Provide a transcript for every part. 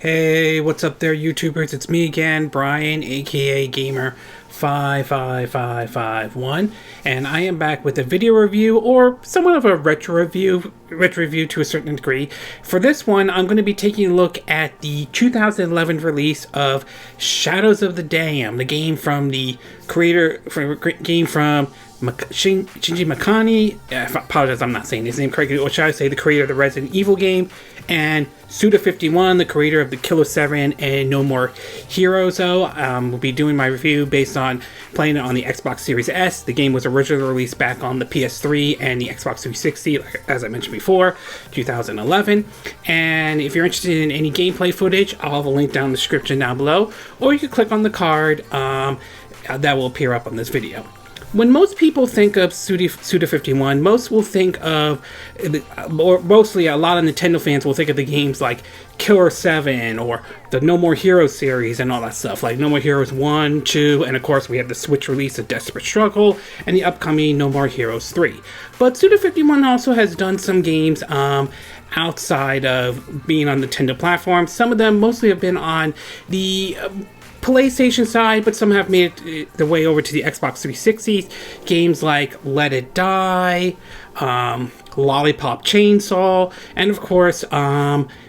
Hey, what's up there, YouTubers? It's me again, Brian, aka Gamer55551, and I am back with a video review, or somewhat of a retro review to a certain degree. For this one, I'm going to be taking a look at the 2011 release of Shadows of the Dam, the game from the creator, Shinji Mikami. I apologize, I'm not saying his name correctly, or should I say the creator of the Resident Evil game, and Suda51, the creator of the Killer 7 and No More Heroes. We'll be doing my review based on playing it on the Xbox Series S. The game was originally released back on the PS3 and the Xbox 360, as I mentioned before, 2011. And if you're interested in any gameplay footage, I'll have a link down in the description down below, or you can click on the card that will appear up on this video. When most people think of Suda51, most will think of, or mostly a lot of Nintendo fans will think of the games like Killer 7 or the No More Heroes series and all that stuff, like No More Heroes 1, 2, and of course we have the Switch release of Desperate Struggle and the upcoming No More Heroes 3. But Suda51 also has done some games outside of being on Nintendo platforms. Some of them mostly have been on the PlayStation side, but some have made it their way over to the Xbox 360. Games like Let It Die, Lollipop Chainsaw, and of course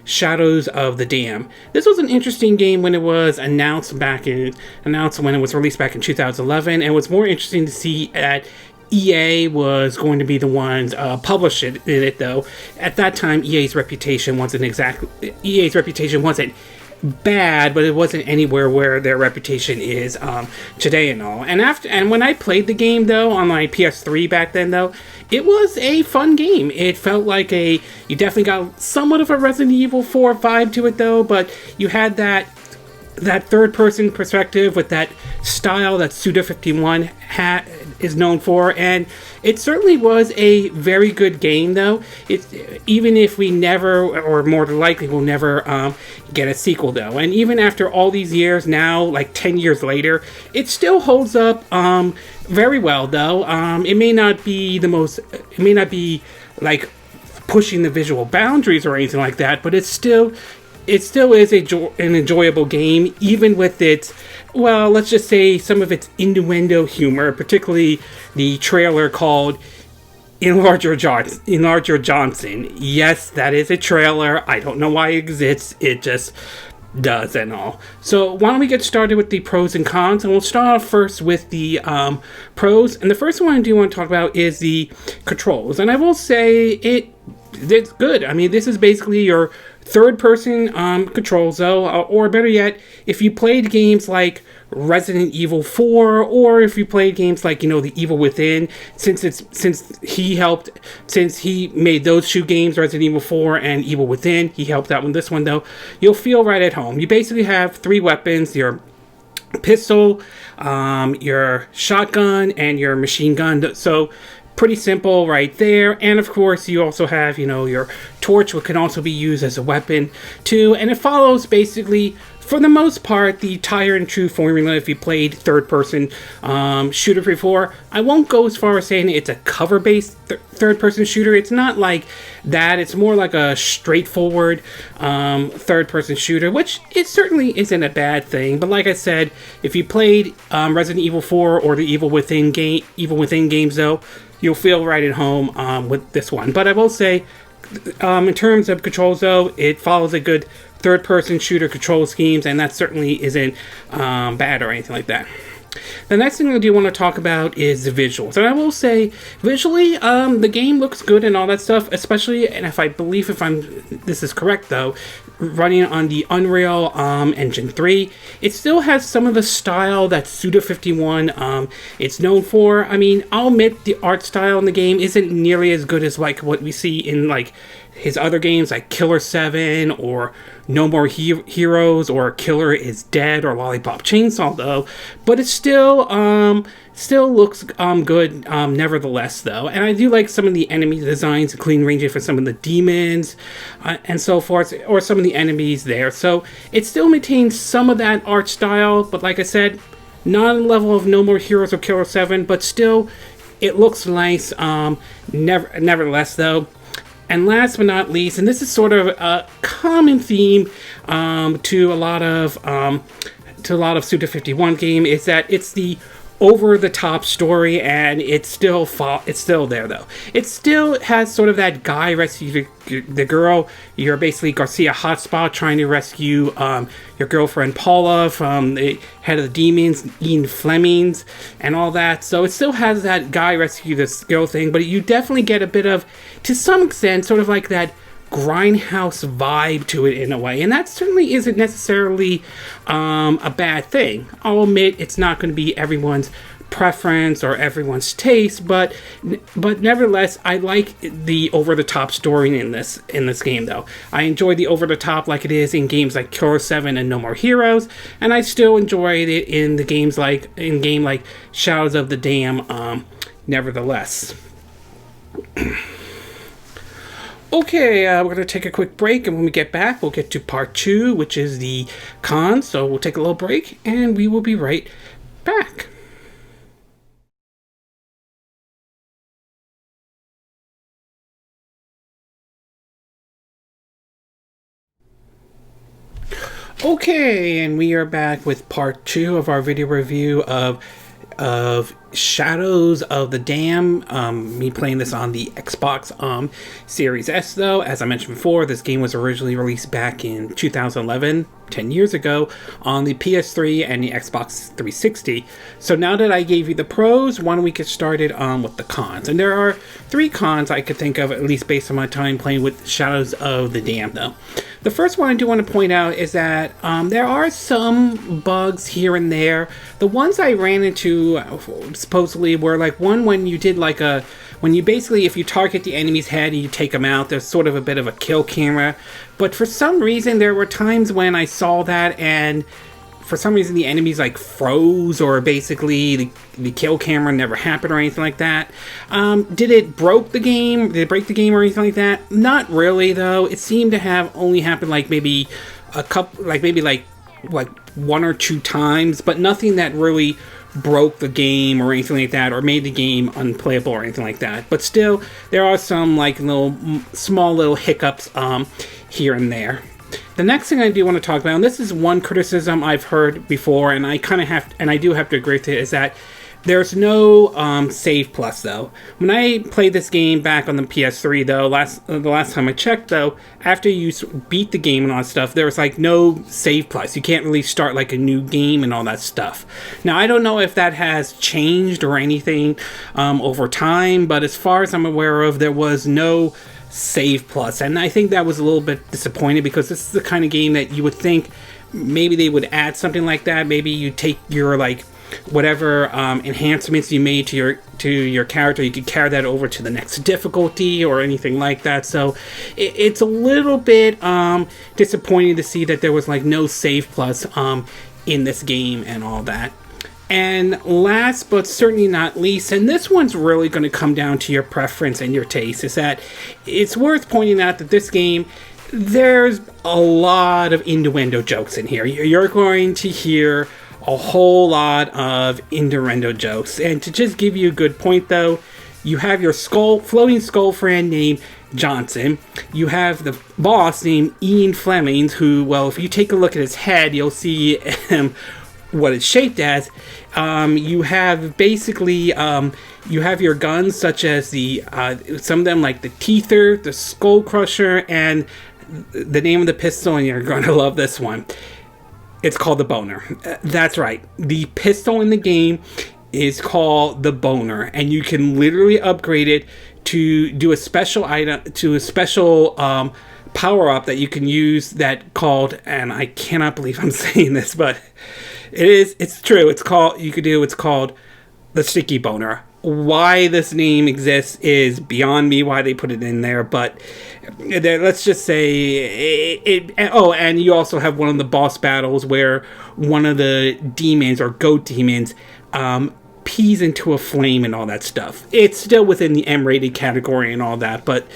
Shadows of the Dam. This was an interesting game when it was announced when it was released back in 2011, and it was more interesting to see that EA was going to be the ones publishing it, though. At that time, EA's reputation wasn't bad, but it wasn't anywhere where their reputation is today and all. And when I played the game, though, on my PS3 back then, though, it was a fun game. It felt like you definitely got somewhat of a Resident Evil 4 vibe to it, though, but you had that third-person perspective with that style that Suda51 is known for, and it certainly was a very good game, though. Even if we never, or more than likely will never, get a sequel, though. And even after all these years now, like 10 years later, it still holds up very well, though. It may not be like pushing the visual boundaries or anything like that, but it still is an enjoyable game, even with its, well, let's just say some of its innuendo humor, particularly the trailer called Enlarge Your Johnson. Yes, that is a trailer. I don't know why it exists. It just does and all. So why don't we get started with the pros and cons, and we'll start off first with the pros. And the first one I do want to talk about is the controls, and I will say it's good. I mean, this is basically your third-person controls, though, or better yet, if you played games like Resident Evil 4, or if you played games like, The Evil Within, since he made those two games, Resident Evil 4 and Evil Within, he helped out with this one, though, you'll feel right at home. You basically have three weapons: your pistol, your shotgun, and your machine gun. So pretty simple right there. And of course you also have your torch, which can also be used as a weapon too, and it follows basically for the most part the tried and true formula if you played third-person shooter before. I won't go as far as saying it's a cover-based third-person shooter. It's not like that. It's more like a straightforward third-person shooter, which it certainly isn't a bad thing. But like I said, if you played Resident Evil 4 or the Evil Within games, though, you'll feel right at home with this one. But I will say, in terms of controls, though, it follows a good third-person shooter control schemes, and that certainly isn't bad or anything like that. The next thing I do want to talk about is the visuals, and I will say, visually, the game looks good and all that stuff, especially, and this is correct, though, running on the Unreal Engine 3. It still has some of the style that Suda51 it's known for. I mean, I'll admit the art style in the game isn't nearly as good as like what we see in like his other games like Killer 7 or No More Heroes or Killer is Dead or Lollipop Chainsaw, though, but it still looks good nevertheless, though. And I do like some of the enemy designs, including ranging for some of the demons and so forth, or some of the enemies there. So it still maintains some of that art style, but like I said, not on the level of No More Heroes or Killer 7, but still it looks nice nevertheless, though. And last but not least, and this is sort of a common theme to a lot of Suda51 game, is that it's the over-the-top story, and it's still there though. It still has sort of that guy rescue the girl. You're basically Garcia Hotspot trying to rescue your girlfriend Paula from the head of the demons, Ian Flemings, and all that. So it still has that guy rescue this girl thing, but you definitely get a bit of, to some extent, sort of like that grindhouse vibe to it in a way, and that certainly isn't necessarily a bad thing. I'll admit it's not going to be everyone's preference or everyone's taste, but nevertheless, I like the over-the-top story in this game though. I enjoy the over-the-top like it is in games like Killer 7 and No More Heroes, and I still enjoy it in the games like Shadows of the Dam nevertheless. Okay, we're going to take a quick break, and when we get back, we'll get to part 2, which is the cons. So we'll take a little break, and we will be right back. Okay, and we are back with part 2 of our video review of Shadows of the Dam. Me playing this on the Xbox Series S though. As I mentioned before, this game was originally released back in 2011, 10 years ago, on the PS3 and the Xbox 360. So now that I gave you the pros, why don't we get started with the cons? And there are 3 cons I could think of, at least based on my time playing with Shadows of the Dam though. The first one I do want to point out is that there are some bugs here and there. The ones I ran into supposedly were like one when you did like when you basically, if you target the enemy's head and you take them out, there's sort of a bit of a kill camera. But for some reason, there were times when I saw that, and for some reason the enemies like froze, or basically the kill camera never happened or anything like that. Did it break the game? Did it break the game or anything like that? Not really though. It seemed to have only happened like maybe a couple, like maybe like 1 or 2 times, but nothing that really broke the game or anything like that, or made the game unplayable or anything like that. But still, there are some like small little hiccups here and there. The next thing I do want to talk about, and this is one criticism I've heard before, and I do have to agree with it, is that there's no Save Plus though. When I played this game back on the PS3 though, the last time I checked though, after you beat the game and all that stuff, there was like no Save Plus. You can't really start like a new game and all that stuff. Now I don't know if that has changed or anything over time, but as far as I'm aware of, there was no Save Plus, and I think that was a little bit disappointing, because this is the kind of game that you would think maybe they would add something like that. Maybe you take your like whatever enhancements you made to your character, you could carry that over to the next difficulty or anything like that. So it's a little bit disappointing to see that there was like no Save Plus in this game and all that. And last but certainly not least, and this one's really going to come down to your preference and your taste, is that it's worth pointing out that this game, there's a lot of innuendo jokes in here. You're going to hear a whole lot of innuendo jokes. And to just give you a good point though, you have your floating skull friend named Johnson. You have the boss named Ian Flemings, who, well, if you take a look at his head, you'll see what it's shaped as. You have basically you have your guns, such as the some of them like the Teether, the Skull Crusher, and the name of the pistol, and you're going to love this one. It's called the Boner. That's right. The pistol in the game is called the Boner, and you can literally upgrade it to do a special item, to a special power up that you can use, that called, and I cannot believe I'm saying this, but it's true. It's called the Sticky Boner. Why this name exists is beyond me, why they put it in there, but let's just say it. Oh, and you also have one of the boss battles where one of the demons, or goat demons, pees into a flame and all that stuff. It's still within the M-rated category and all that, but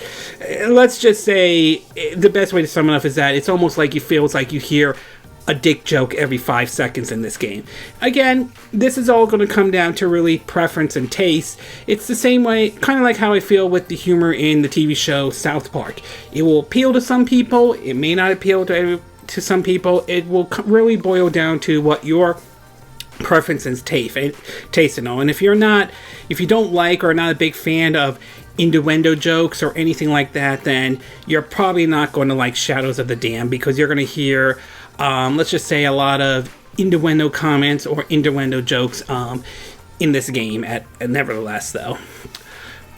let's just say the best way to sum it up is that it's almost like it feels like you hear a dick joke every 5 seconds in this game. Again, this is all going to come down to really preference and taste. It's the same way, kind of like how I feel with the humor in the TV show South Park. It will appeal to some people, it may not appeal to some people. It will really boil down to what your preference and taste and all. And if you don't like or are not a big fan of innuendo jokes or anything like that, then you're probably not going to like Shadows of the Dam, because you're going to hear, let's just say, a lot of innuendo comments or innuendo jokes in this game. Nevertheless, though,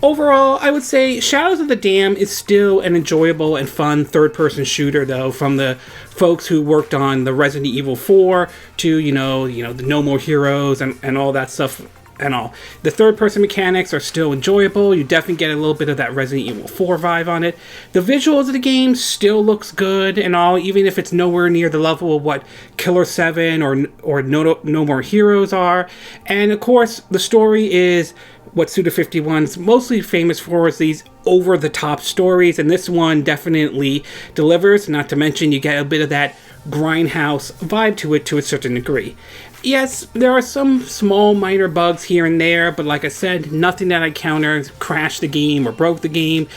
overall, I would say Shadows of the Dam is still an enjoyable and fun third-person shooter, though, from the folks who worked on the Resident Evil 4 to, the No More Heroes and all that stuff and all. The third-person mechanics are still enjoyable. You definitely get a little bit of that Resident Evil 4 vibe on it. The visuals of the game still looks good and all, even if it's nowhere near the level of what Killer 7 or No More Heroes are. And, of course, the story is what Suda51's mostly famous for, is these over-the-top stories, and this one definitely delivers. Not to mention, you get a bit of that grindhouse vibe to it to a certain degree. Yes, there are some small minor bugs here and there, but like I said, nothing that I countered crashed the game or broke the game.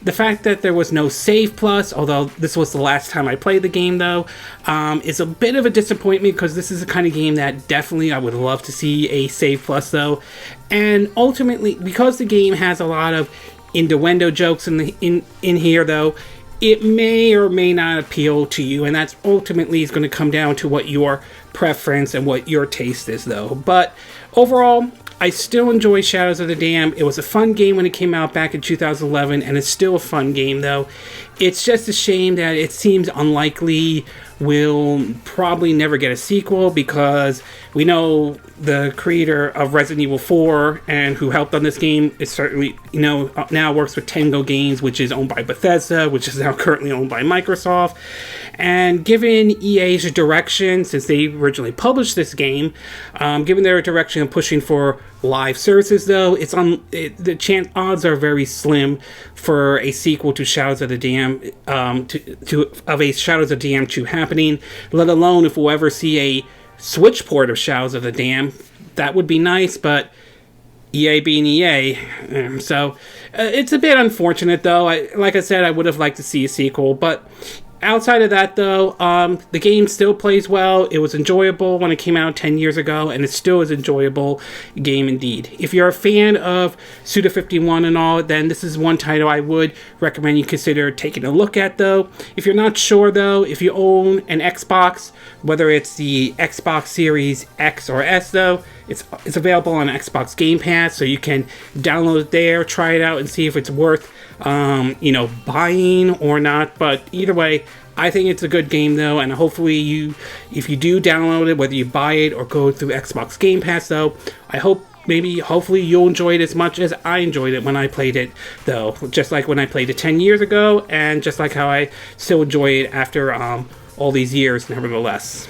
The fact that there was no Save Plus, although this was the last time I played the game, though, is a bit of a disappointment, because this is the kind of game that definitely I would love to see a Save Plus, though. And ultimately, because the game has a lot of innuendo jokes in here, though, it may or may not appeal to you, and that's ultimately is going to come down to what your preference and what your taste is, though. But overall, I still enjoy Shadows of the Dam. It was a fun game when it came out back in 2011, and it's still a fun game, though. It's just a shame that it seems unlikely we'll probably never get a sequel, because we know the creator of Resident Evil 4 and who helped on this game is certainly, now works with Tango Games, which is owned by Bethesda, which is now currently owned by Microsoft. And given EA's direction, since they originally published this game, given their direction of pushing for live services, though, the odds are very slim for a sequel to Shadows of the Dam, of a Shadows of the Dam 2 happening, let alone if we'll ever see a Switch port of Shadows of the Dam. That would be nice, but EA being EA, so it's a bit unfortunate, though. Like I said, I would have liked to see a sequel, but outside of that, though, the game still plays well. It was enjoyable when it came out 10 years ago, and it still is an enjoyable game indeed. If you're a fan of Suda51 and all, then this is one title I would recommend you consider taking a look at, though. If you're not sure, though, if you own an Xbox, whether it's the Xbox Series X or S, though, it's available on Xbox Game Pass, so you can download it there, try it out, and see if it's worth buying or not. But either way, I think it's a good game, though, and hopefully if you do download it, whether you buy it or go through Xbox Game Pass, though, hopefully you'll enjoy it as much as I enjoyed it when I played it, though, just like when I played it 10 years ago, and just like how I still enjoy it after all these years, nevertheless.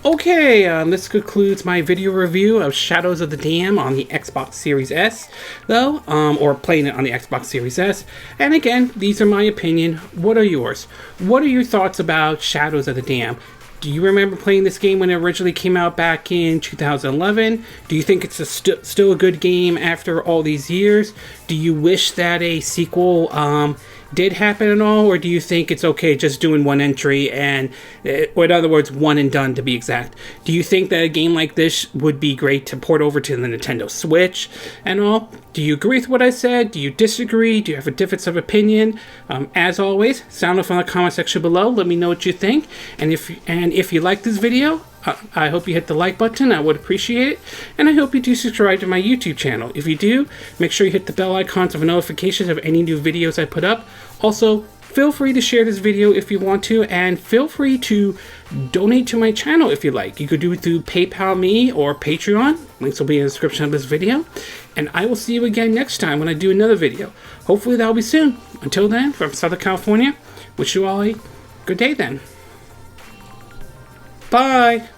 Okay, this concludes my video review of Shadows of the Dam on the Xbox Series S, though, or playing it on the Xbox Series S. And again, these are my opinion. What are yours? What are your thoughts about Shadows of the Dam? Do you remember playing this game when it originally came out back in 2011? Do you think it's still a good game after all these years? Do you wish that a sequel did happen at all, or do you think it's okay just doing one entry and, or in other words, one and done to be exact? Do you think that a game like this would be great to port over to the Nintendo Switch and all? Do you agree with what I said? Do you disagree? Do you have a difference of opinion? As always, sound off in the comment section below. Let me know what you think. And if you like this video, I hope you hit the like button. I would appreciate it. And I hope you do subscribe to my YouTube channel. If you do, make sure you hit the bell icons for notifications of any new videos I put up. Also, feel free to share this video if you want to, and feel free to donate to my channel if you like. You could do it through PayPal me or Patreon. Links will be in the description of this video. And I will see you again next time when I do another video. Hopefully that'll be soon. Until then, from Southern California, wish you all a good day then. Bye!